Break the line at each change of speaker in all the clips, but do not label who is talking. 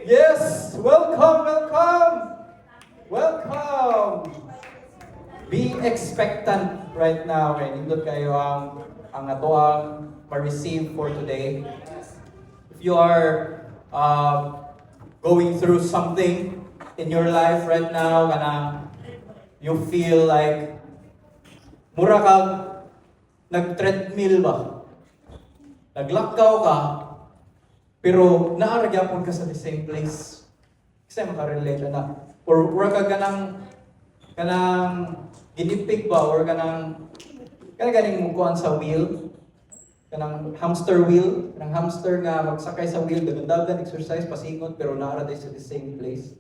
Yes! Welcome, welcome! Welcome! Be expectant right now. Kaya nindot kayo ang ato ang ma-receive for today. If you are going through something in your life right now, kanang you feel like mura kang nag-treadmill ba? Naglakaw ka, pero naaragyapon ka sa the same place. Kasi makarelate na. Or ka kanang ginipig ba? Or kanang ganing mukuan sa wheel. Kanang hamster wheel. Kanang hamster nga magsakay sa wheel, dagan exercise, pasingot, pero naaraday sa the same place.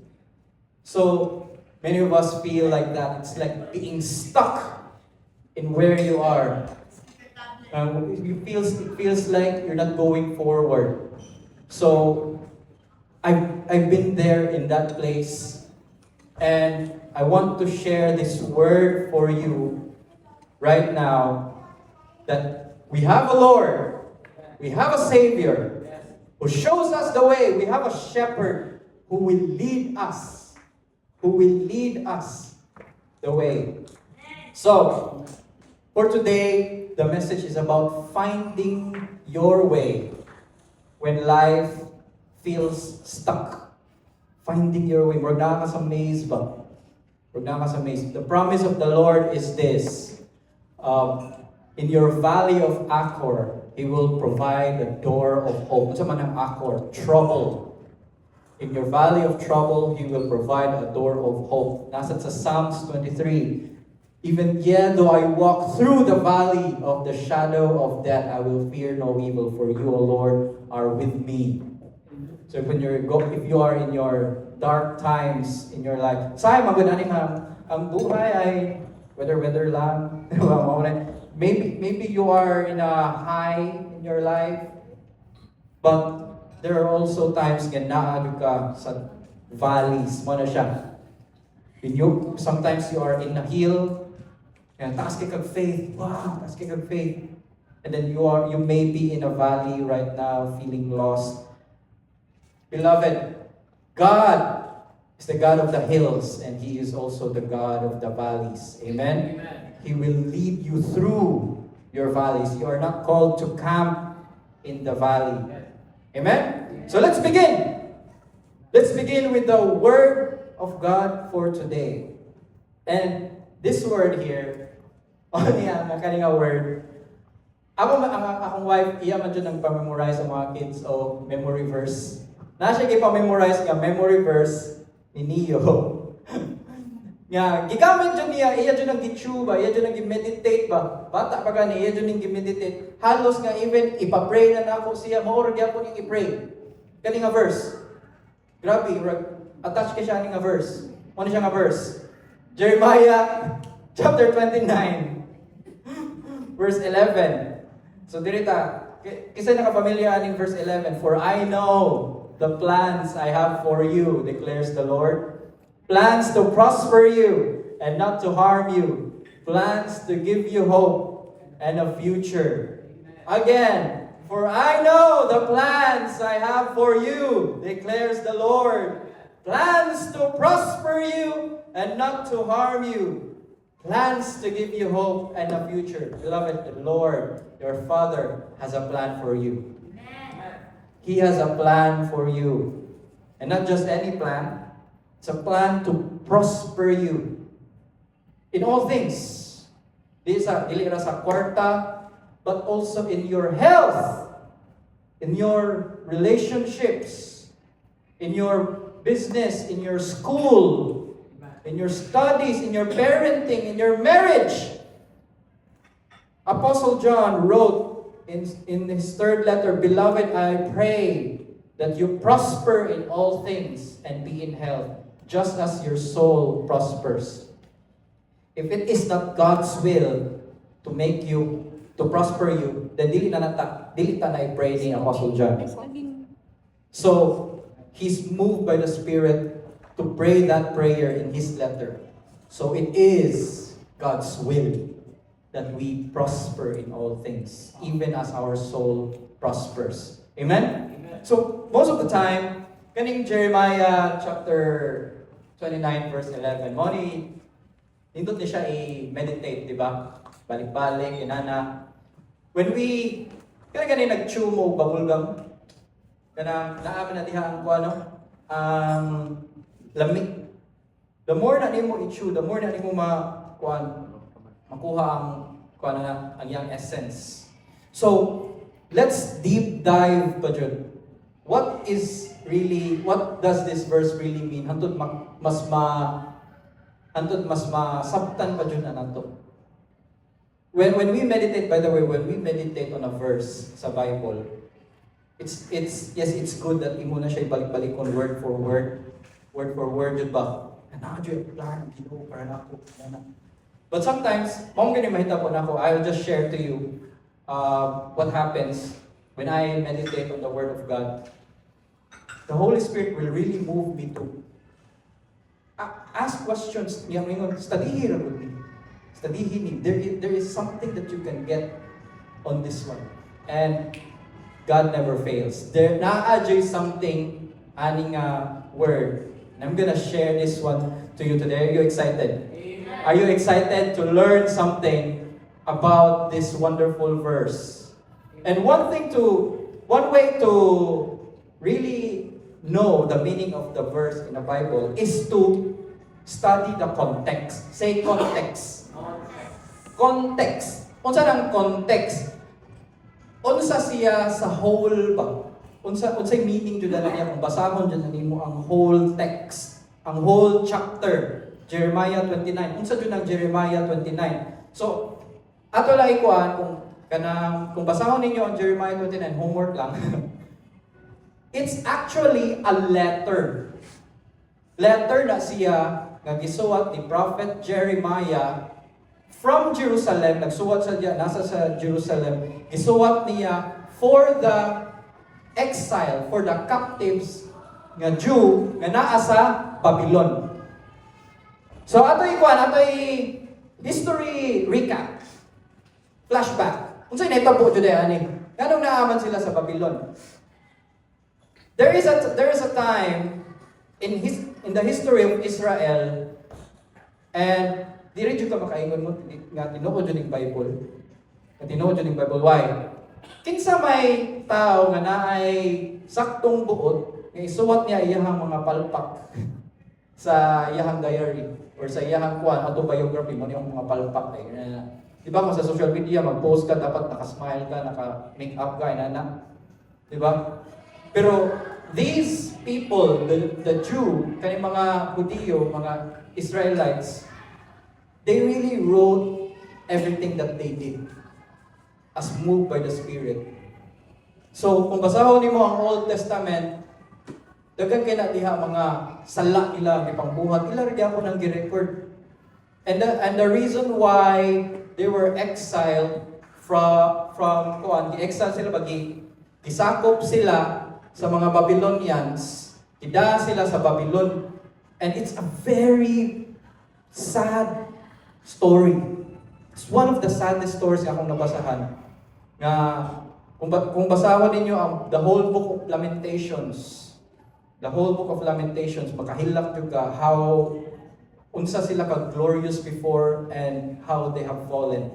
So, many of us feel like that. It's like being stuck in where you are. It feels like you're not going forward. So, I've been there in that place, and I want to share this word for you right now, that we have a Lord, we have a Savior who shows us the way. We have a shepherd who will lead us, the way. So, for today, the message is about finding your way when life feels stuck. Finding your way. Huwag na ka sa maze ba? Huwag na ka sa maze. The promise of the Lord is this. In your valley of Achor, He will provide a door of hope. Ano man ang Achor? Trouble. In your valley of trouble, He will provide a door of hope. Nasa sa Psalms 23. Even yet, though I walk through the valley of the shadow of death, I will fear no evil, for you, O Lord, are with me. So if you are in your dark times in your life, say magananing ang buhay ay weather lang. Maybe you are in a high in your life, but there are also times nga naado ka sa valleys. Mo na siya. Sometimes you are in a hill. And taas kay kag faith. Wow, taas kay kag faith. And then you may be in a valley right now feeling lost. Beloved, God is the God of the hills, and He is also the God of the valleys. Amen? Amen. He will lead you through your valleys. You are not called to camp in the valley. Amen? So let's begin. Let's begin with the Word of God for today. And this word here, niya, nga word. Akong wife, iya man dyan nagpa-memorize sa mga kids o memory verse. Siya ipa-memorize nga memory verse ni Neo. Nga, gigamit dyan niya, iya dyan ang gitsuba, iya dyan ang gimeditate ba? Bata pa gani, iya dyan ang gimeditate. Halos nga even, ipapray na ako siya, maurag yan po niyang ipray. Kani nga verse. Grabe, attach ka siya ni nga verse. Ano siya nga verse? Jeremiah chapter 29, verse 11. So dirita, kasi nakapamilya aning verse 11. For I know the plans I have for you, declares the Lord. Plans to prosper you and not to harm you. Plans to give you hope and a future. Again, for I know the plans I have for you, declares the Lord. Plans to prosper you and not to harm you. Plans to give you hope and a future. Beloved, the Lord, your Father, has a plan for you. Amen. He has a plan for you. And not just any plan. It's a plan to prosper you in all things. Dili ra sa kwarta, but also in your health, in your relationships, in your business, in your school, in your studies, in your parenting, in your marriage. Apostle John wrote in his third letter, Beloved, I pray that you prosper in all things and be in health, just as your soul prospers. If it is not God's will to prosper you, then dili ta na i-pray ni Apostle John. So, he's moved by the Spirit to pray that prayer in his letter. So it is God's will that we prosper in all things, even as our soul prospers. Amen? Amen. So most of the time, Kaning Jeremiah chapter 29 verse 11. Mo ni nindot ni siya i-meditate, di ba? Balik-balik, inana. When we kani nag-chew mo babulgam, kana naaman na diha ang kuano, ang lamig. The more na nimo i-chew, the more na nimo makuha ang kuano na ang yang essence. So, let's deep dive pa jud. What does this verse really mean? Hantod mas masabtan pa jud na nato. When we meditate, by the way, when we meditate on a verse sa Bible, it's good that imo na siya balik-balik on word for word jud ba? Ana jud plan Ginoo para nako. But sometimes, mao gani mahitabo nako, I'll just share to you what happens when I meditate on the Word of God. The Holy Spirit will really move me to ask questions. Studyhin with me. Studyhin. There is something that you can get on this one. And God never fails. There na-adjay something aning word. And I'm gonna share this one to you today. Are you excited? Amen. Are you excited to learn something about this wonderful verse? And one way to really know the meaning of the verse in the Bible is to study the context. Say context. Context. Unsa ang context? Unsa siya sa whole ba? Unsay meaning jud na niya kung basahon jud nimo ang whole text, ang whole chapter, Jeremiah 29. Unsa jud ang Jeremiah 29? So, ato lang ikuan kung basahon ninyo ang Jeremiah 29, homework lang. It's actually a letter. Letter na siya nga gisuwat ni Prophet Jeremiah from Jerusalem. Nagsuwat sa diya, nasa sa Jerusalem. Gisuwat niya for the exile, for the captives nga Jew nga naa sa Babylon. So ato'y history recap. Flashback. Unsay nahitabo jud ani? Nganong naaman sila sa Babylon? There is a time in the history of Israel, and diri jud ka makaingon mo nga tinuod jud ning Bible. Nga tinuod jud ning Bible. Why? Kinsa may tao nga naay saktong buot nga isuwat niya iyahang mga palpak sa iyahang diary or sa iyahang autobiography mo niyang mga palpak ay di ba kung sa social media mag-post ka dapat naka-smile ka, naka-make up ka, di ba? Pero these people, the Jew, kani mga Hudyo, mga Israelites, they really wrote everything that they did as moved by the Spirit. So, kung basahon nimo ang Old Testament, daghan kay na diha mga sala nila gipangbuhat, ila rin ako nang gi-record. And the reason why they were exiled from gi-exile sila gisakop sila sa mga Babylonians, ida sila sa Babylon. And it's a very sad story. It's one of the saddest stories akong nabasahan. Nga kung basahon ninyo ang the whole book of Lamentations, makahilak jud ka how unsa sila ka glorious before and how they have fallen.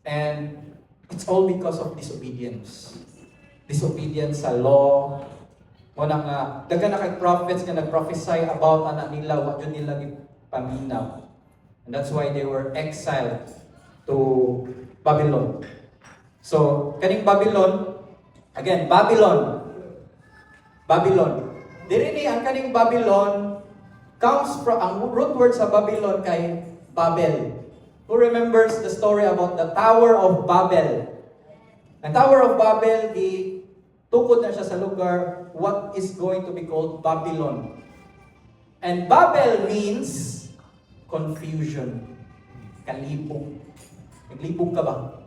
And it's all because of disobedience. Disobedience sa law. Muna nga daghan na kay prophets nga nagprophesy about anak nila wa jud nila gipaminaw. And that's why they were exiled to Babylon. So, kaning Babylon, again, Babylon. Diri ni ang kaning Babylon comes from, ang root word sa Babylon kay Babel. Who remembers the story about the Tower of Babel? Ang Tower of Babel, tukod na siya sa lugar what is going to be called Babylon. And Babel means confusion. Kalibog. Naglibog ka ba?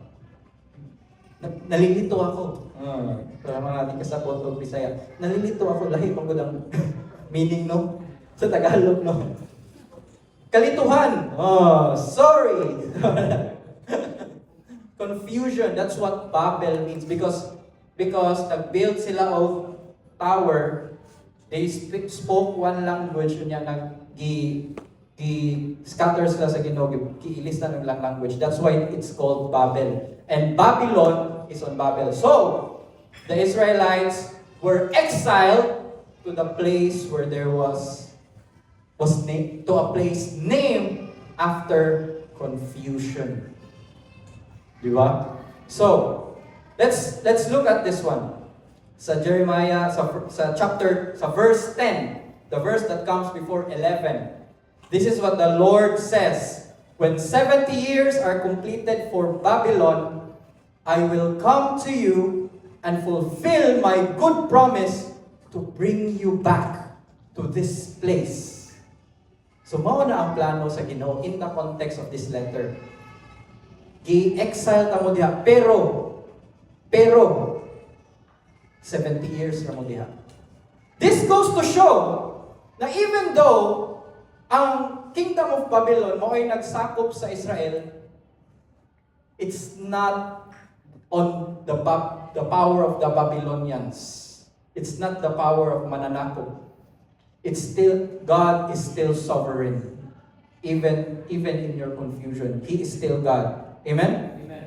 Nalilito ako. Para mga ating kasabot o Bisaya. Nalilito ako. Lahi pang gudang meaning, no? Sa Tagalog, no? Kalituhan. Sorry. Confusion. That's what Babel means. Because nag-build sila of tower They spoke one language, unya scatter sila sa Ginoo, giilis na ng language. That's why it's called Babel. And Babylon is on Babel. So, the Israelites were exiled to the place where there was named, to a place named after confusion. Di ba? So, let's look at this one. Sa Jeremiah, sa verse 10, the verse that comes before 11. This is what the Lord says. When 70 years are completed for Babylon, I will come to you and fulfill my good promise to bring you back to this place. So, mao na ang plano sa Ginoo in the context of this letter. Gi-exile ta mo diha, pero 70 years na mo diha. This goes to show na even though ang Kingdom of Babylon mo ay nagsakop sa Israel, it's not on the power of the Babylonians. It's not the power of mananakop. It's still, God is still sovereign. Even in your confusion, He is still God. Amen? Amen.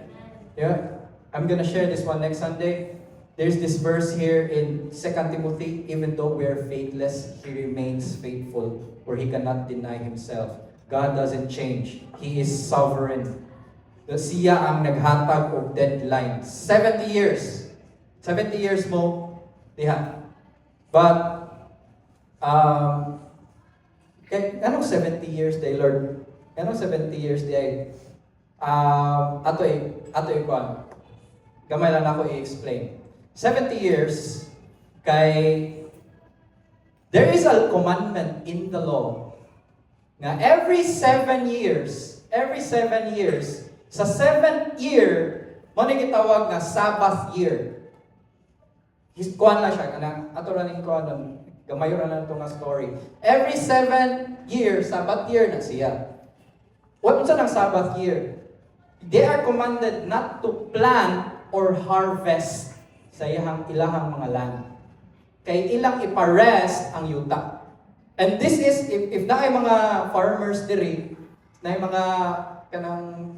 Yeah. I'm gonna share this one next Sunday. There's this verse here in 2 Timothy, even though we are faithless, He remains faithful, or He cannot deny Himself. God doesn't change. He is sovereign. Siya ang naghatag og deadline. 70 years. 70 years mo, diha. But, anong 70 years day, Lord? Anong 70 years day? Ato kuan. Gamay lang ako i-explain. 70 years, there is a commandment in the law na every 7 years, sa 7th year, mo na gitawag na Sabbath year. Kuan na siya, ato raning kuan, gamayo ra na itong story. Every 7 years, Sabbath year na siya. What sa ng Sabbath year? They are commanded not to plant or harvest sa ilahang mga land. Kay ilang iparest ang yuta. And this is, if na ay mga farmers diri, na ay mga kanang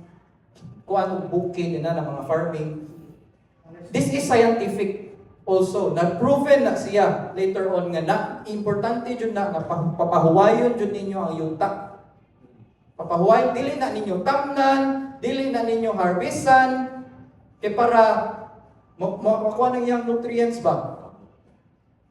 kuan bukid na mga farming, this is scientific also. Na-proven na siya later on nga na importante jud na papahuwayon jud ninyo ang yuta. Papahuway, dili na ninyo tamnan, dili na ninyo harvestan, kay para makuha ng iyang nutrients ba?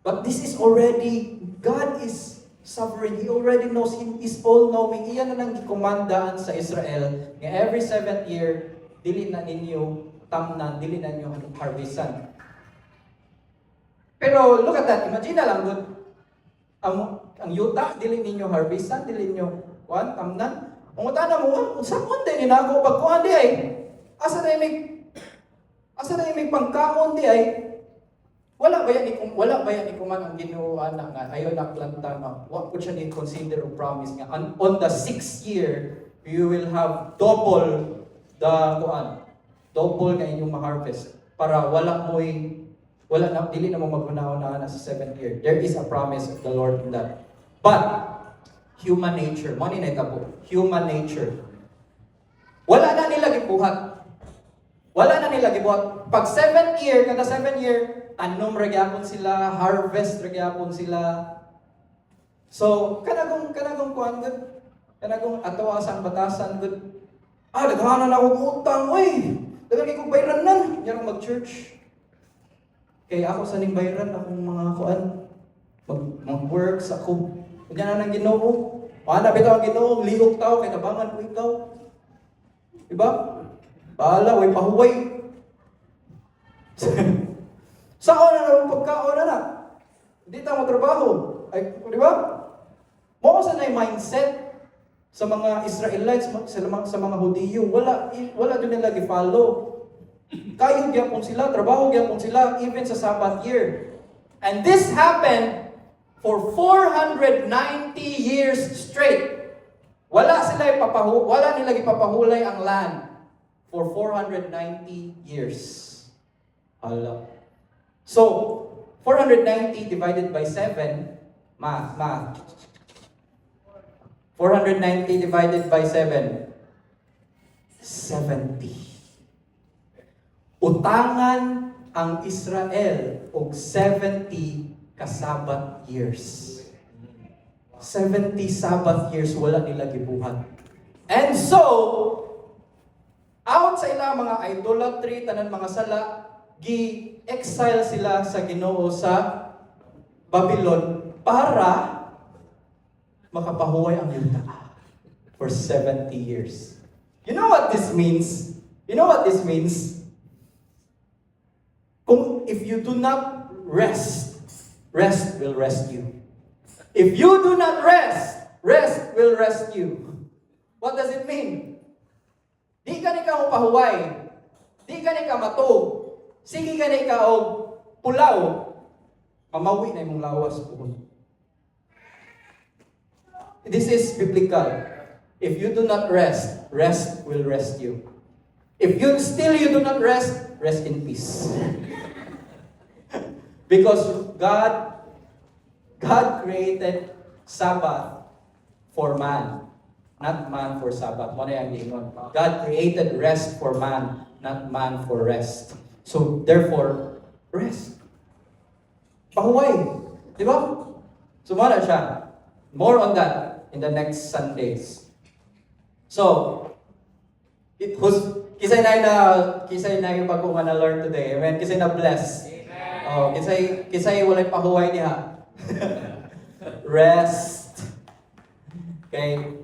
But this is already, God is sovereign. He already knows, He is all-knowing. Iyan na nang gikomandaan sa Israel, nga every 7th year, dili na ninyo tamnan, dili na ninyo harvestan. Pero look at that, imagine na lang, good. Ang yuta, dili ninyo harvestan, dili ninyo tamnan. Ang utana mo, saan mo din inago pagkuhan di ay? Asa na may pangkaon di ay? Wala ba yan ni kuman ang Ginoo na nga ayaw na planta na what could siya ni consider o promise nga on the 6th year you will have double nga inyong ma-harvest para wala na dili na mo maghunahon na sa 7th year. There is a promise of the Lord in that. But human nature, mo ni naitabo, human nature. Wala na nila gibuhat. Pag 7th year, kada 7th year, anom ra gyapon sila, harvest ra gyapon sila. So, kanagong kuan gud, kanagong atawa sang batasan gud. Daghanan ako utang, oy. Daghan kay kog bayranan, yarong mag-church. Kay ako sa ning bayran akong mga kuan, mag-work sa ako. Kanya na ng Ginoo. Paano bitaw ang Ginoo, liog tao kay tabangan ko ikaw. Diba? Bahala, way pahuway. Saan na naman pagkaon na? Hindi tayo magtrabaho. Ay, di ba? Mo sa na yung mindset sa mga Israelites, sa mga Hudiyo, wala din nila i-follow. Kayo gyapon sila, trabaho gyapon sila, even sa Sabbath year. And this happened for 490 years straight. Wala nila ipapahulay ang land for 490 years. Hala. So, 490 divided by 7, Math. 490 divided by 7. 70. Utangan ang Israel og 70 ka-Sabbath years. 70 Sabbath years wala nila gibuhat. And so, out sa ilang mga idolatry, tanan mga sala, gi-exile sila sa Ginoo sa Babylon para makapahuway ang yuta for 70 years. You know what this means? You know what this means? If you do not rest, rest will rescue. If you do not rest, rest will rescue. What does it mean? Di ka ni ka pahuway. Di ka ni ka matog. Sige ka ni ka og pulaw. Mamawi na imong lawas po. This is biblical. If you do not rest, rest will rest you. If you do not rest, rest in peace. Because God created Sabbath for man, not man for Sabbath. God created rest for man, not man for rest. So therefore, rest. Pahuway. Di ba? Sumala siya. More on that in the next Sundays. So, kisay na yung bago nga na-learn today. Amen. Kisay na bless. Oh, kisay walay pahuway niya. Rest. Okay.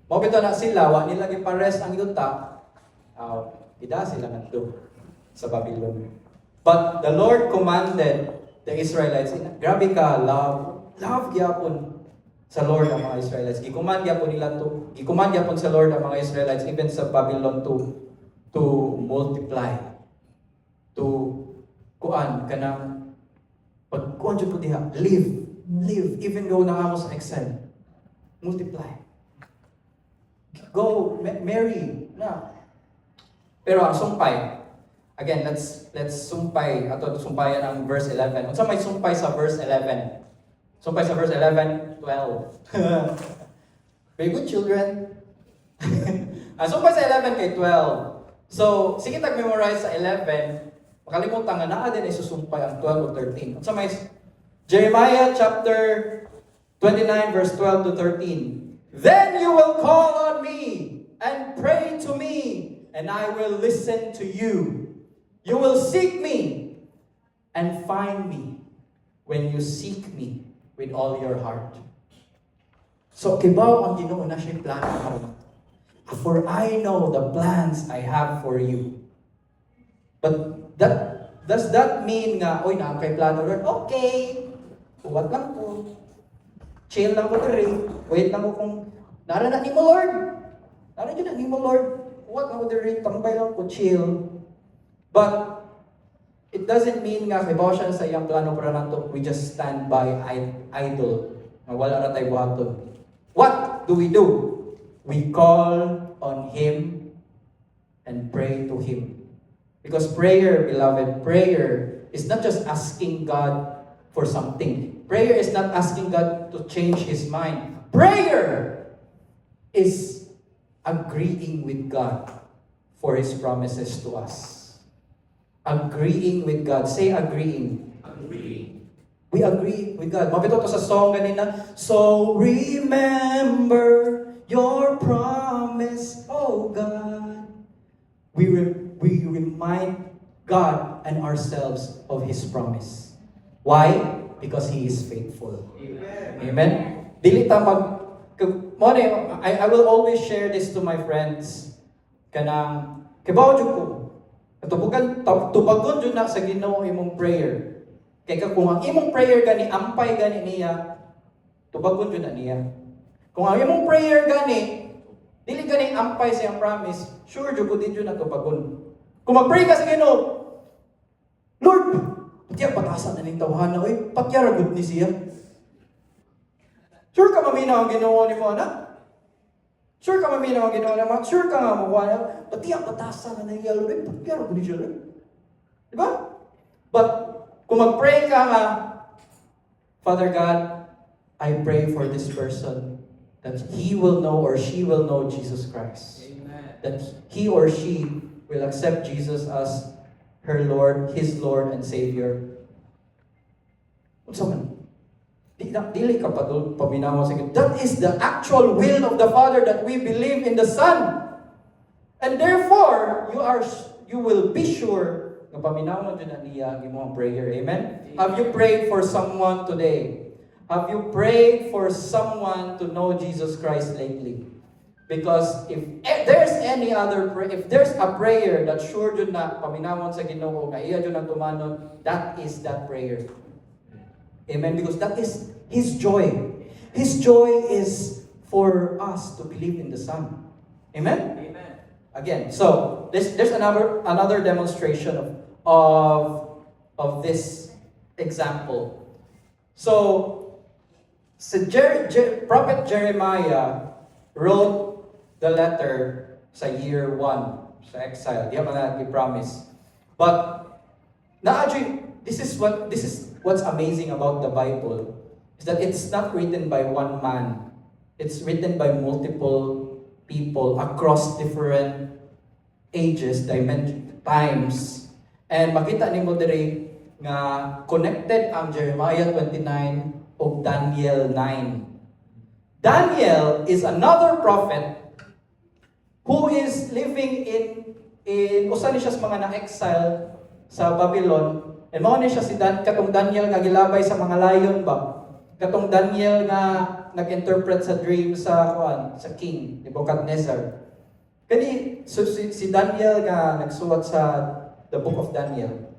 Mabito na sila, wa nila gipa-rest ang yuta. Ida sila nandun sa Babylon. But the Lord commanded the Israelites, grabe ka, love gyapon sa Lord ang mga Israelites. Gikuman gyapon sa Lord ang mga Israelites even sa Babylon to multiply. To kuan kanang pagkuan jud ko diha, live even though naamo sa exile. Multiply. Go marry na. Pero ang sumpay, again, let's sumpay ato sumpayan ang verse 11. Unsa may sumpay sa verse 11? Sumpay sa verse 11, 12. Very good, children. Ang sumpay sa 11 kay 12. So, sige tag-memorize sa 11. Makalimutan nga naa din ay susumpay ang 12 o 13. Unsa may Jeremiah chapter 29 verse 12 to 13. Then you will call on me and pray to me, and I will listen to you. You will seek me and find me when you seek me with all your heart. So, kibaw ang Ginoo na siya plano. For I know the plans I have for you. But does that mean nga, oy, na kay plano Lord? Okay. Uwat lang po. Chill lang ko diri. Wait lang ko kung nara na ni mo Lord. Nara na ni mo Lord. Uwat lang ko diri. Tambay lang ko, chill. But it doesn't mean nga kay bawa siya sa iyang plano para nato we just stand by idle. Nga wala ra tay buhaton. What do? We call on Him and pray to Him. Because prayer, beloved, prayer is not just asking God for something. Prayer is not asking God to change His mind. Prayer is agreeing with God for His promises to us. Agreeing with God. Say agreeing.
Agreeing.
We agree with God. Mabito to sa song ganina. So remember your promise, oh God. We remind God and ourselves of His promise. Why? Because He is faithful. Amen? Dili ta I will always share this to my friends. Kanang, kibaw jud ko. Tubagon jud na sa Ginoo imong prayer. Kay kung ang imong prayer gani, ampay gani niya, tubagon jud na niya. Kung ang imong prayer gani, dili gani ampay sa iyang promise, sure jud ko din jud na tubagon. Kung mag-pray ka sa Ginoo, Lord, patiya patasan na ning tawhana, oy, patya ra gud ni siya. Sure ka maminaw ang Ginoo nimo anak? Sure ka maminaw ang Ginoo nimo? Sure ka nga mo na patiya patasan na niya, Lord, patya ra gud ni siya. Di ba? But kung mag-pray ka nga, Father God, I pray for this person that he will know or she will know Jesus Christ.
Amen.
That he or she will accept Jesus as her Lord, his Lord and Savior. Unsa man? Dili ka paminaw sa Ginoo. That is the actual will of the Father, that we believe in the Son. And therefore, you will be sure na paminaw mo din niya ang imong prayer. Amen? Have you prayed for someone today? Have you prayed for someone to know Jesus Christ lately? Because if there's any other if there's a prayer that sure jud na paminawon sa Ginoo nga iya jud ang tumanon, that is that prayer. Amen? Because that is His joy. His joy is for us to believe in the Son. Amen?
Amen.
Again, so there's another demonstration of this example. So, Prophet Jeremiah wrote the letter sa year 1 sa exile. Di ba na i-promise? But this is what's amazing about the Bible, is that it's not written by one man. It's written by multiple people across different ages, times. And makita nimo diri nga connected ang Jeremiah 29 o Daniel 9. Daniel is another prophet who is living in usa ni siya sa mga na-exile sa Babylon. And mao ni siya katong Daniel nga gilabay sa mga layon ba? Katong Daniel nga nag-interpret sa dream sa king, Nebuchadnezzar. Kani si Daniel nga nagsulat sa the book of Daniel.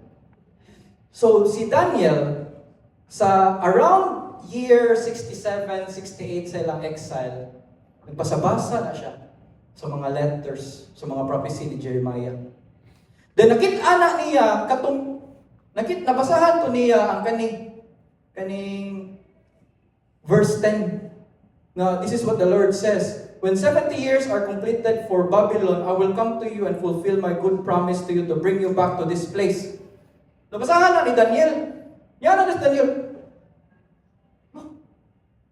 So si Daniel sa around year 67, 68 sa ilang exile, nagpasabasa na siya sa mga letters, sa mga prophecy ni Jeremiah. Then nakita niya nabasahan to niya ang kaning verse 10. Now, this is what the Lord says. When 70 years are completed for Babylon, I will come to you and fulfill my good promise to you to bring you back to this place. Nabasahan na ni Daniel. Yan na Daniel.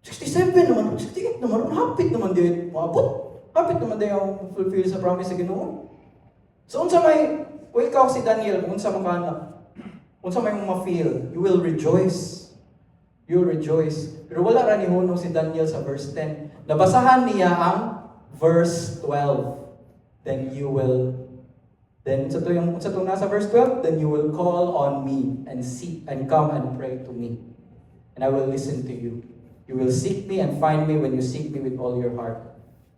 67 naman, 68 naman, hapit naman din maabot. Hapit naman din ang fulfill sa promise sa Ginoo. So, unsa may, o ikaw si Daniel, unsa makana, unsa may mong ma-feel, you will rejoice. You'll rejoice. Pero wala ra ni hunong si Daniel sa verse 10. Nabasahan niya ang verse 12. Then sa to nasa verse 12, then you will call on me and seek and come and pray to me. And I will listen to you. You will seek me and find me when you seek me with all your heart.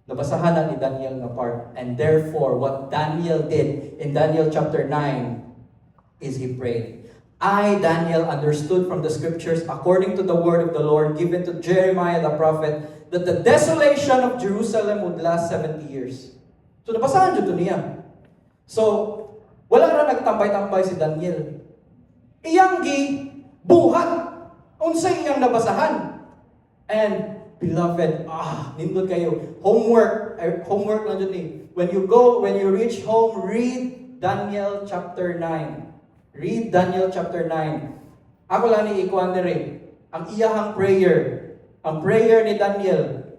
Nabasahan na ni Daniel na part. And therefore, what Daniel did in Daniel chapter 9 is he prayed. I, Daniel, understood from the scriptures, according to the word of the Lord given to Jeremiah the prophet, that the desolation of Jerusalem would last 70 years. So, nabasahan dito niya. So, wala na nagtambay-tambay si Daniel. Iyang buhat. Unsay iyang nabasahan. And, beloved, nindot kayo. Homework lang dyan eh. When you reach home, read Daniel chapter 9. Read Daniel chapter 9. Ako lang ni ikuan diri ang iyahang prayer. Ang prayer ni Daniel.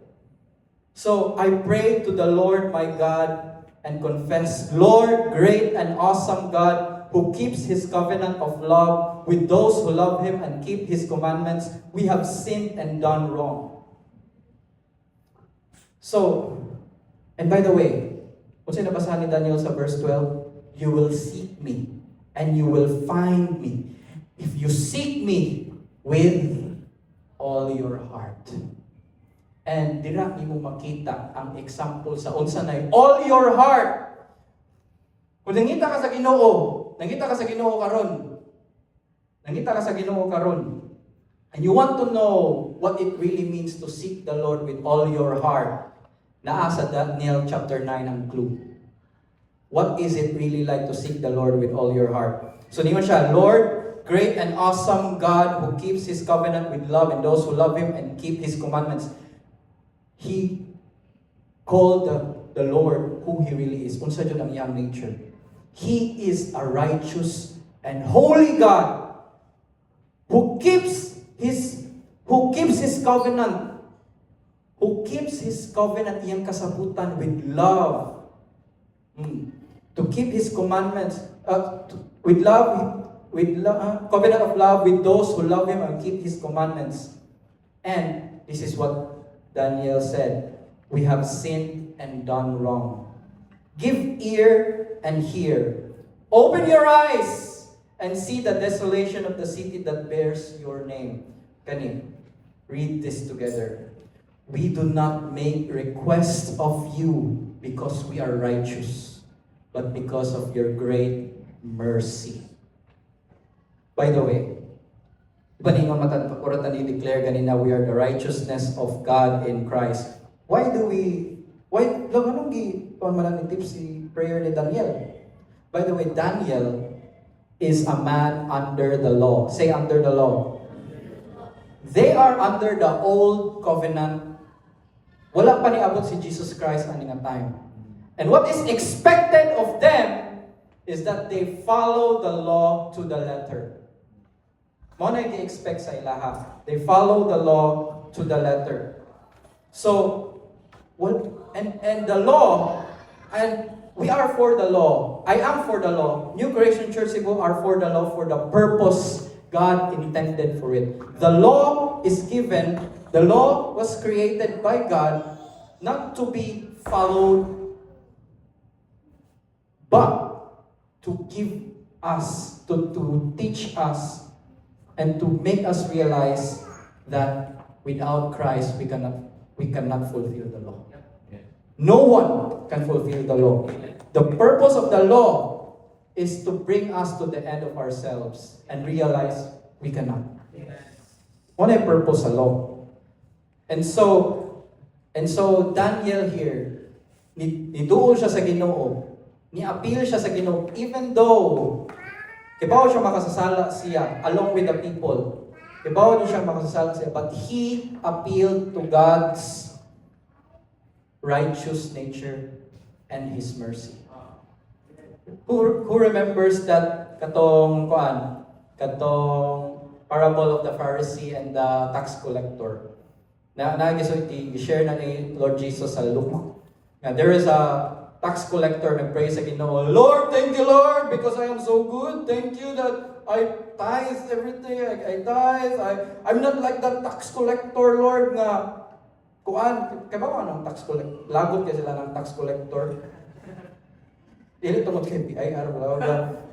So, I pray to the Lord my God and confess, Lord, great and awesome God, who keeps His covenant of love with those who love Him and keep His commandments, we have sinned and done wrong. So, and by the way, kung sino nabasahan ni Daniel sa verse 12, you will seek me and you will find me if you seek me with all your heart. And dira nimo makita ang example sa unsa nay all your heart. Kung nangita ka sa Ginoo, nangita ka sa Ginoo karon, and you want to know what it really means to seek the Lord with all your heart, naa sa Daniel chapter 9 ang clue. What is it really like to seek the Lord with all your heart? So niyo siya, Lord, great and awesome God who keeps His covenant with love and those who love Him and keep His commandments. He called the Lord who He really is. Unsa jud ang iyang nature. He is a righteous and holy God who who keeps His covenant, iyang kasabutan with love. To keep His commandments, covenant of love with those who love Him and keep His commandments. And this is what Daniel said, we have sinned and done wrong. Give ear and hear. Open your eyes and see the desolation of the city that bears your name. Kani, read this together. We do not make request of you because we are righteous, but because of your great mercy. By the way, paningon matatan i-declare ganina, we are the righteousness of God in Christ. Why lang anong manang tips si prayer ni Daniel? By the way, Daniel is a man under the law. Say under the law. They are under the old covenant. Wala pa niabot si Jesus Christ ani nga time. And what is expected of them is that they follow the law to the letter. Mo na i-expect sa ilaha. They follow the law to the letter. So, and the law, and we are for the law. I am for the law. New Creation Church Cebu are for the law for the purpose God intended for it. The law is given, the law was created by God not to be followed, but to give us, to teach us, and to make us realize that without Christ we cannot fulfill the law. No one can fulfill the law. The purpose of the law is to bring us to the end of ourselves and realize we cannot. What a purpose of law. And so Daniel here, niduol siya sa Ginoo, ni-appeal siya sa Ginoo, even though kibaw siya makasasala siya along with the people. Kibaw din siya makasasala siya, but he appealed to God's righteous nature and His mercy. Who remembers that katong parable of the Pharisee and the tax collector? I-share na ni Lord Jesus sa Luke. Now, there is a tax collector nag-pray sa Ginoo, Lord, thank you, Lord, because I am so good. Thank you that I tithe everything. I tithe. I'm not like that tax collector, Lord, nga kaya ba anong tax collector? Lagot kaya sila ng tax collector. Dili tungod kay BIR,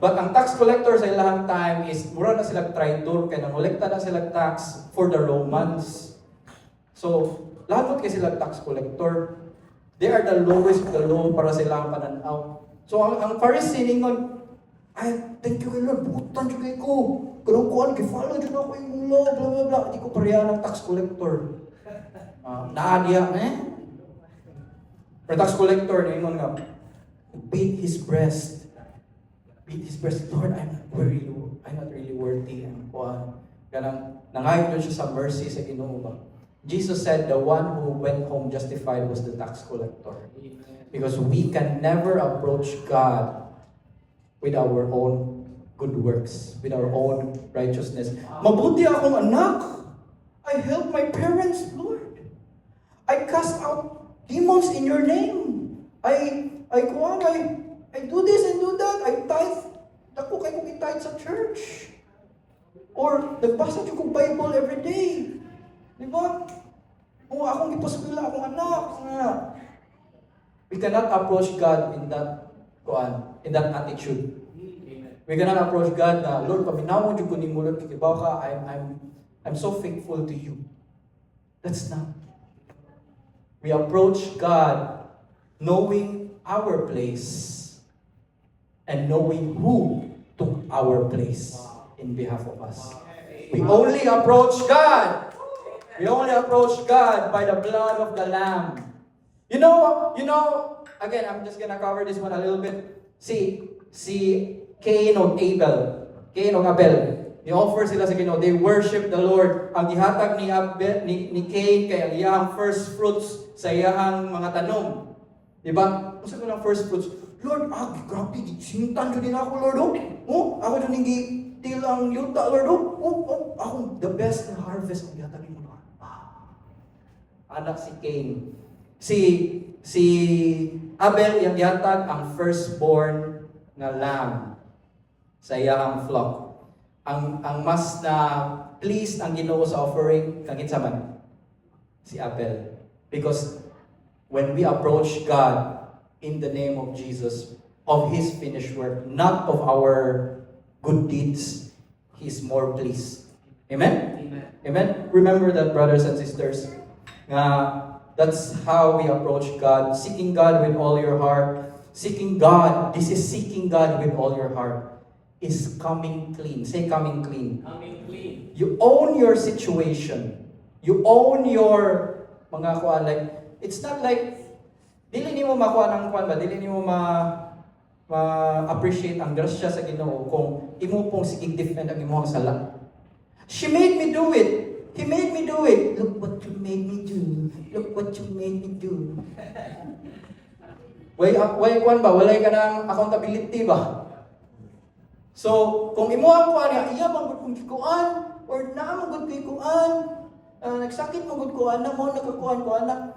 but ang tax collector sa ilang time is mura na sila traitor kaya nangolekta na sila tax for the Romans. So, lagot kay sila tax collector. They are the lowest of the low para sa ilang pananaw. So, ang Pharisee ningon, ay, thank you kay Lord, bukutan siya kay ko. Ganun ko, follow dyan ako yung law, blah, blah, blah. Hindi ko pareha ng tax collector. Naadiya, Pero tax collector, ningon nga, beat his breast, Lord, I'm not really worthy. Ganang, nangayod doon siya sa mercy sa Ginoo ba? Jesus said the one who went home justified was the tax collector. Because we can never approach God with our own good works, with our own righteousness. Mabuti akong anak. I help my parents, Lord. I cast out demons in your name. I do this and do that. I tithe. Dako kay kong i-tithe sa church. Or nagbasa ko Bible every day. Di ba? Kung akong ipaskwila akong anak. We cannot approach God in that attitude. We cannot approach God na, Lord, paminawon yung kuning mo, Lord, kikibaw ka, I'm so faithful to you. That's not. We approach God knowing our place and knowing who took our place in behalf of us. We only approach God. We only approach God by the blood of the Lamb. You know, again, I'm just gonna cover this one a little bit. See, Cain and Abel. I-offer sila sa Ginoo. They worship the Lord. Ang gihatag ni Cain kay ang iyang first fruits sa iyang mga tanom. Diba? Kung sa ng first fruits, Lord, grabe, sintan ko din ako, Lord. Ako dyan till ang yuta, Lord. Ako, the best na harvest ang yata ni mo, Lord. Anak si Cain. Si Abel, yung yatag ang firstborn na lamb sa iyang flock. Ang mas na pleased ang Ginoo sa offering, kangit sa man, si Abel. Because when we approach God in the name of Jesus, of His finished work, not of our good deeds, He is more pleased. Amen?
Amen.
Amen? Remember that, brothers and sisters. That's how we approach God. Seeking God with all your heart. Seeking God. This is seeking God with all your heart. Is coming clean. Say coming clean.
Coming clean.
You own your situation. You own your mga kuan, like, it's not like dili nimo makuha ng kuan ba, dili nimo ma-appreciate ang grasya sa Ginoo kung imo pong sigig defend ang imong sala. She made me do it. He made me do it. Look what you made me do. Look what you made me do. Way kuan ba, walay ka ng accountability ba? So, kung imo ang kuan niya, iya bang gud kong gikuan or naa man gud kay kuan, nagsakit mo gud kuan na mo nakakuan kuan na.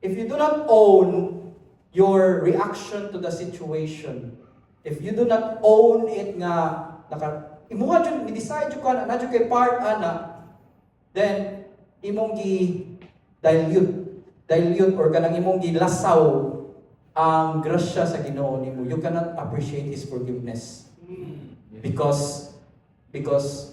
If you do not own your reaction to the situation, if you do not own it nga imuha jud ni-decide jud kuan na jud kay part ana, then imong dilute or kanang imong gilasaw ang grasya sa Ginoo nimo. You cannot appreciate His forgiveness. Because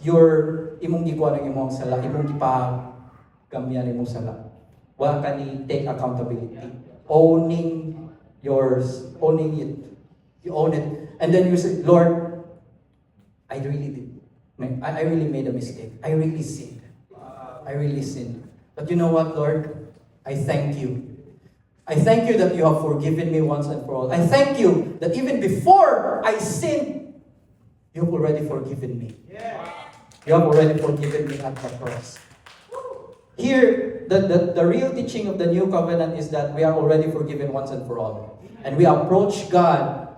your imong gikuan ang imong sala, imong gipagamyan imong sala. Wa ka ni take accountability. Owning yours, owning it. You own it. And then you say, Lord, I really made a mistake. I really sinned. But you know what, Lord? I thank you. I thank you that you have forgiven me once and for all. I thank you that even before I sinned, you have already forgiven me. You have already forgiven me at the cross. Here, the real teaching of the new covenant is that we are already forgiven once and for all. And we approach God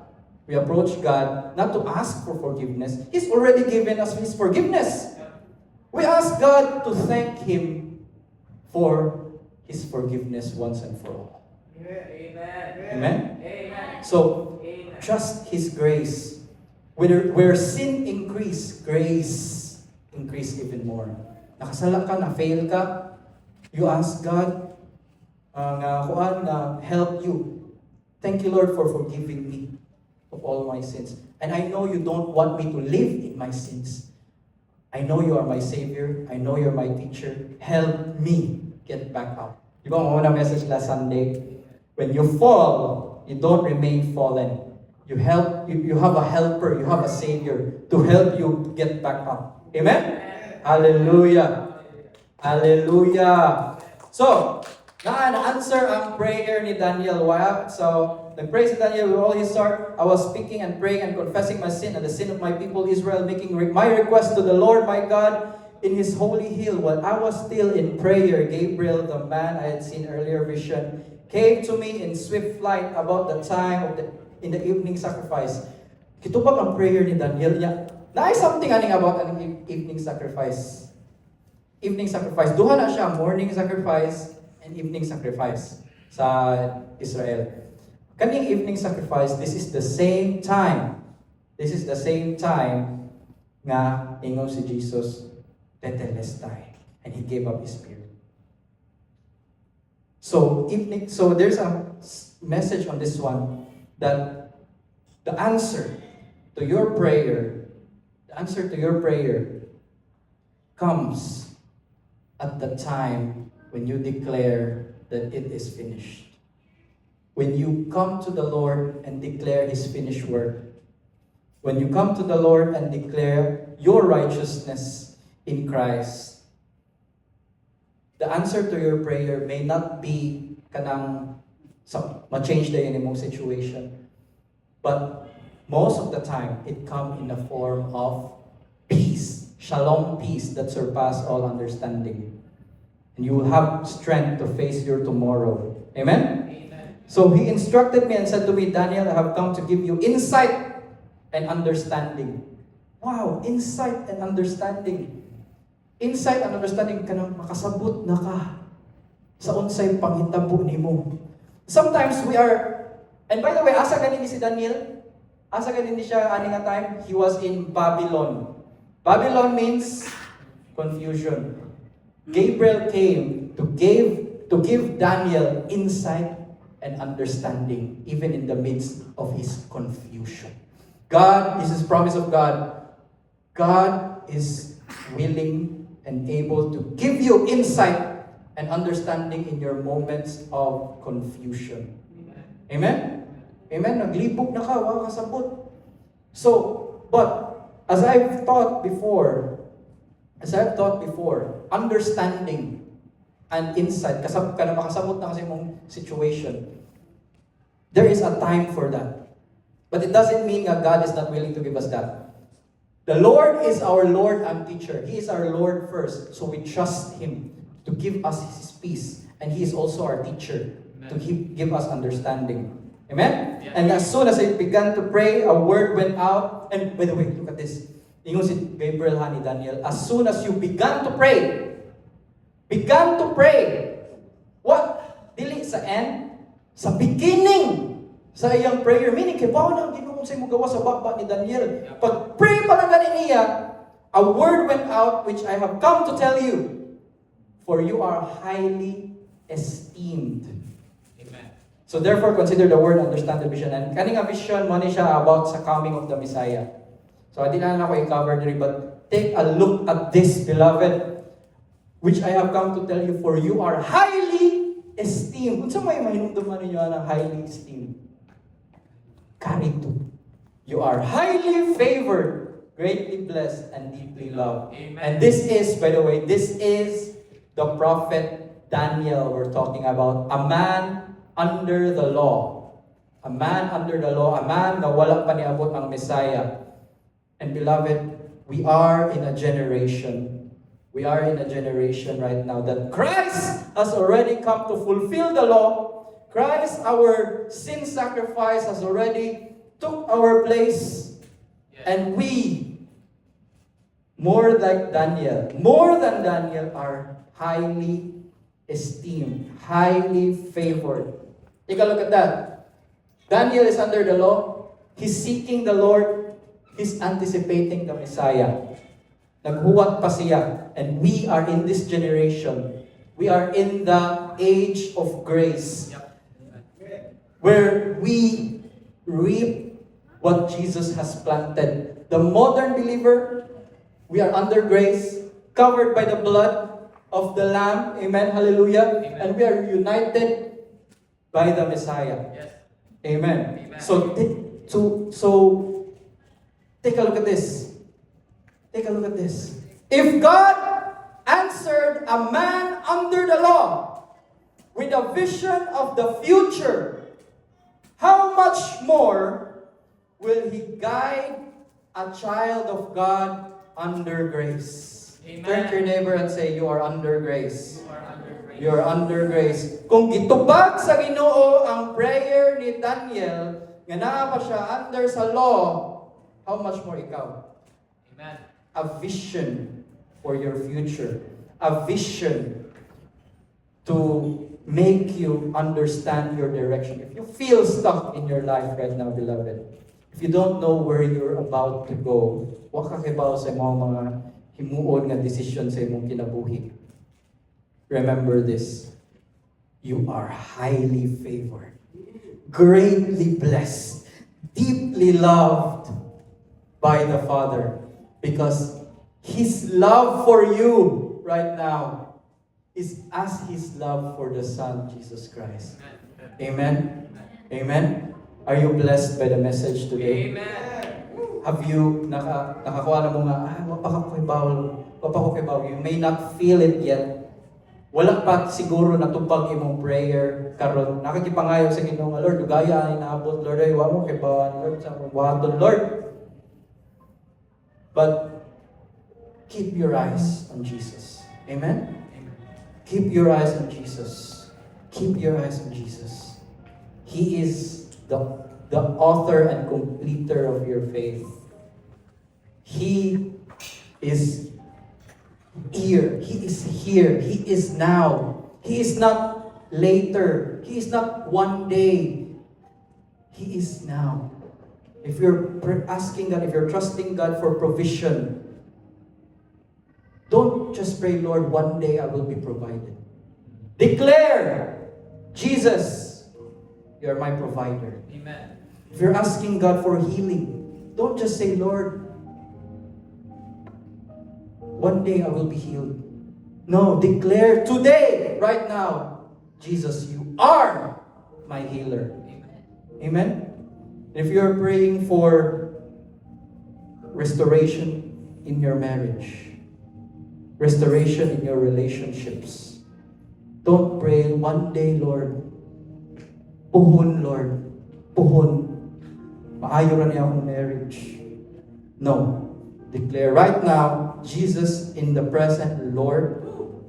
not to ask for forgiveness. He's already given us His forgiveness. We ask God to thank Him for His forgiveness once and for all. Amen?
Amen.
So,
Amen.
trust His grace. Where sin increase, grace increase even more. Nakasala ka, na-fail ka, you ask God help you. Thank you, Lord, for forgiving me of all my sins. And I know you don't want me to live in my sins. I know you are my Savior. I know you're my teacher. Help me get back up. Di ba ang una message last Sunday? When you fall, you don't remain fallen. You have a helper, you have a Savior to help you get back up. Amen? Hallelujah. Hallelujah. So, na-answer ang prayer ni Daniel. Wow. So, nag-pray si Daniel with all his heart. I was speaking and praying and confessing my sin and the sin of my people Israel, making my request to the Lord my God in His holy hill. While I was still in prayer, Gabriel, the man I had seen earlier vision, came to me in swift flight about the time in the evening sacrifice. Kitubag ang prayer ni Daniel niya. Naay something about ang evening sacrifice. Evening sacrifice. Duha na siya, morning sacrifice and evening sacrifice sa Israel. Kaning evening sacrifice, this is the same time. This is the same time nga ingon si Jesus, tetelestai, and He gave up His spirit. So there's a message on this one that the answer to your prayer comes at the time when you declare that it is finished. When you come to the Lord and declare His finished work. When you come to the Lord and declare your righteousness in Christ. The answer to your prayer may not be kanang ma-change na yun imong situation. But most of the time, it comes in the form of peace. Shalom peace that surpasses all understanding. And you will have strength to face your tomorrow. Amen?
Amen.
So He instructed me and said to me, Daniel, I have come to give you insight and understanding. Wow, insight and understanding. Insight and understanding ka nang makasabot na ka sa unsay panghitabo nimo. Sometimes we are, and by the way, asa ganin si Daniel? Asa ganin siya ani nga time? He was in Babylon. Babylon means confusion. Gabriel came to give Daniel insight and understanding even in the midst of his confusion. God, this is promise of God. God is willing and able to give you insight and understanding in your moments of confusion. Amen? Amen? Naglibog na ka, wala kasabot. So, but, as I've taught before, understanding and insight, kasab ka na makasabot na kasi mong situation, there is a time for that. But it doesn't mean that God is not willing to give us that. The Lord is our Lord and teacher. He is our Lord first, so we trust Him to give us His peace. And He is also our teacher. Amen. To give us understanding. Amen? Yeah. And as soon as I began to pray, a word went out. And by the way, look at this. Ingon si Gabriel ha ni Daniel, as soon as you began to pray, what? Dili sa end, sa beginning, sa iyang prayer. Meaning, kay bawa na ang ginoo sa imong gawa sa baba ni Daniel. Pag pray pa lang ganin niya, a word went out which I have come to tell you. For you are highly esteemed. Amen. So therefore, consider the word, understand the vision. And kaning vision mo ni siya about sa coming of the Messiah. So I didn't know ako i-cover diri, but take a look at this, beloved, which I have come to tell you, for you are highly esteemed. Unsa may mahinumduman ninyo ang highly esteemed? Karito. You are highly favored, greatly blessed, and deeply loved. Amen. And this is, by the way, this is the prophet Daniel we're talking about. A man under the law. A man under the law. A man na wala pa niabot ang Messiah. And beloved, we are in a generation. We are in a generation right now that Christ has already come to fulfill the law. Christ, our sin sacrifice, has already took our place. Yes. And we, more than Daniel, are highly esteemed, highly favored. Take a look at that. Daniel is under the law. He's seeking the Lord. He's anticipating the Messiah. Naghuwat pa siya. And we are in this generation. We are in the age of grace. Where we reap what Jesus has planted. The modern believer, we are under grace, covered by the blood of the Lamb. Amen. Hallelujah. Amen. And we are united by the Messiah. Yes. Amen. Amen. So take a look at this. Take a look at this. If God answered a man under the law with a vision of the future, how much more will He guide a child of God under grace? Amen. Turn to your neighbor and say, you are under grace. You are under grace. Kung gitubag sa Ginoo ang prayer ni Daniel, nga naa pa siya under sa law, how much more ikaw? Amen. A vision for your future. A vision to make you understand your direction. If you feel stuck in your life right now, beloved, if you don't know where you're about to go, wa ka kibaw sa mga himuon nga decision sa imong kinabuhi. Remember this. You are highly favored, greatly blessed, deeply loved by the Father, because His love for you right now is as His love for the Son, Jesus Christ. Amen? Amen? Are you blessed by the message today? Amen. Have you nakakuha na mo nga, wapa ko kay bawal. You may not feel it yet. Wala pa siguro natupag imong prayer karon. Nakakipangayo sa Ginoo nga, Lord, dugaya ay naabot, Lord, ay wa mo kay bawal, Lord, sa buhaton, Lord. But keep your eyes on Jesus. Amen? Amen. Keep your eyes on Jesus. Keep your eyes on Jesus. He is the author and completer of your faith. He is here. He is here. He is now. He is not later. He is not one day. He is now. If you're asking God, if you're trusting God for provision, don't just pray, Lord, one day I will be provided. Declare, Jesus, you're my provider.
Amen.
If you're asking God for healing, don't just say, Lord, one day I will be healed. No, declare today, right now, Jesus, you are my healer.
Amen.
Amen? If you're praying for restoration in your marriage, restoration in your relationships, don't pray, one day, Lord, puhon, Lord, puhon, maayo na niya akong marriage. No. Declare right now, Jesus in the present, Lord,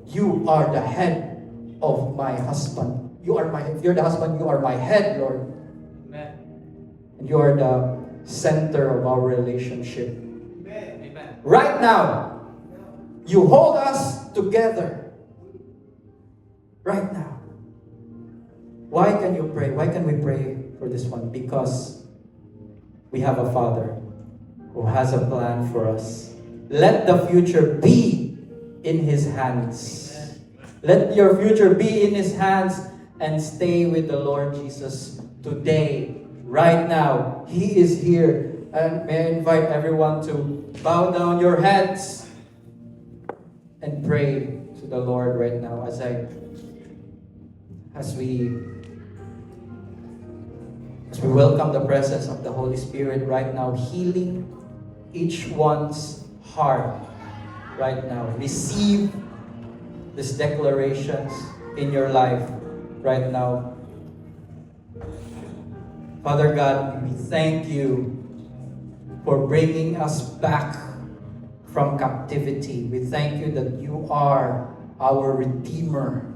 you are the head of my husband. If you're the husband, you are my head, Lord.
Amen.
And you are the center of our relationship.
Amen.
Right now, you hold us together. Right now. Why can you pray? Why can we pray for this one? Because we have a Father who has a plan for us. Let the future be in His hands. Let your future be in His hands and stay with the Lord Jesus today, right now. He is here. And may I invite everyone to bow down your heads and pray to the Lord right now as we welcome the presence of the Holy Spirit right now, healing each one's heart right now. Receive these declarations in your life right now. Father God, we thank you for bringing us back from captivity. We thank you that you are our Redeemer.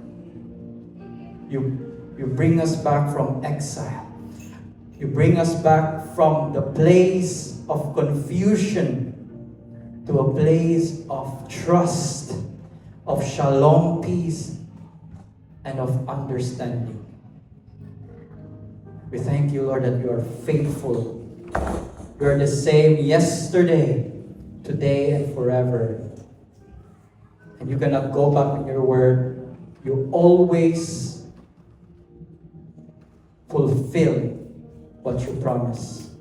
You bring us back from exile. You bring us back from the place of confusion to a place of trust, of shalom, peace, and of understanding. We thank you, Lord, that you are faithful. You are the same yesterday, today, and forever. And you cannot go back in your word. You always fulfill what you promise.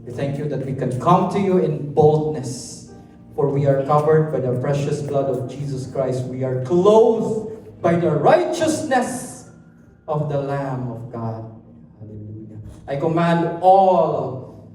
We thank you that we can come to you in boldness, for we are covered by the precious blood of Jesus Christ. We are clothed by the righteousness of the Lamb of God. Hallelujah. I command all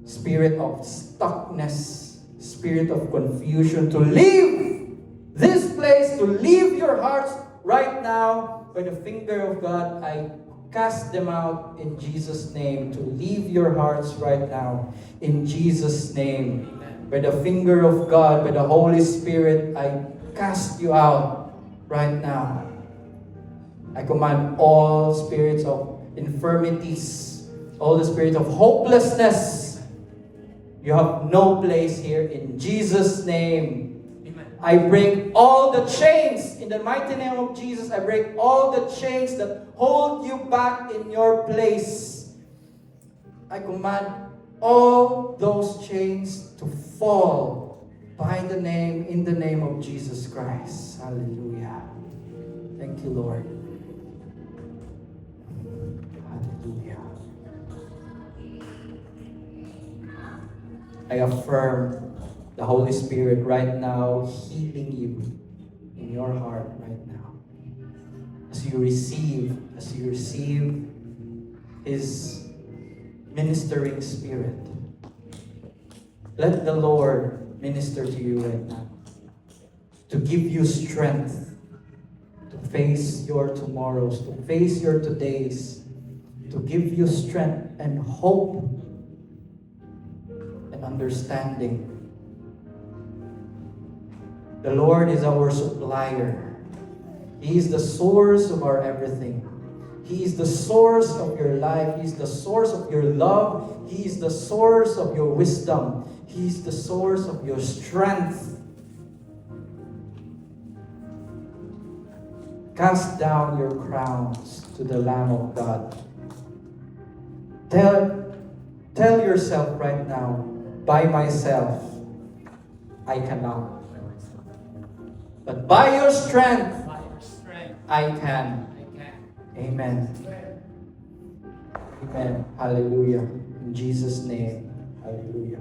spirit of stuckness, spirit of confusion to leave this place, to leave your hearts right now. By the finger of God, I cast them out in Jesus' name, to leave your hearts right now in Jesus' name. By the finger of God, by the Holy Spirit, I cast you out right now. I command all spirits of infirmities, all the spirits of hopelessness, you have no place here in Jesus' name. I break all the chains in the mighty name of Jesus. I break all the chains that hold you back in your place. I command all those chains to fall in the name of Jesus Christ. Hallelujah. Thank you, Lord. Hallelujah. I affirm the Holy Spirit right now healing you in your heart right now. As you receive His ministering spirit. Let the Lord minister to you right now. To give you strength to face your tomorrows, to face your todays, to give you strength and hope and understanding. The Lord is our supplier. He is the source of our everything. He is the source of your life. He is the source of your love. He is the source of your wisdom. He He's the source of your strength. Cast down your crowns to the Lamb of God. Tell yourself right now, by myself, I cannot. But by your strength,
By your strength,
I can.
I can.
Amen. Amen. Hallelujah. In Jesus' name. Hallelujah.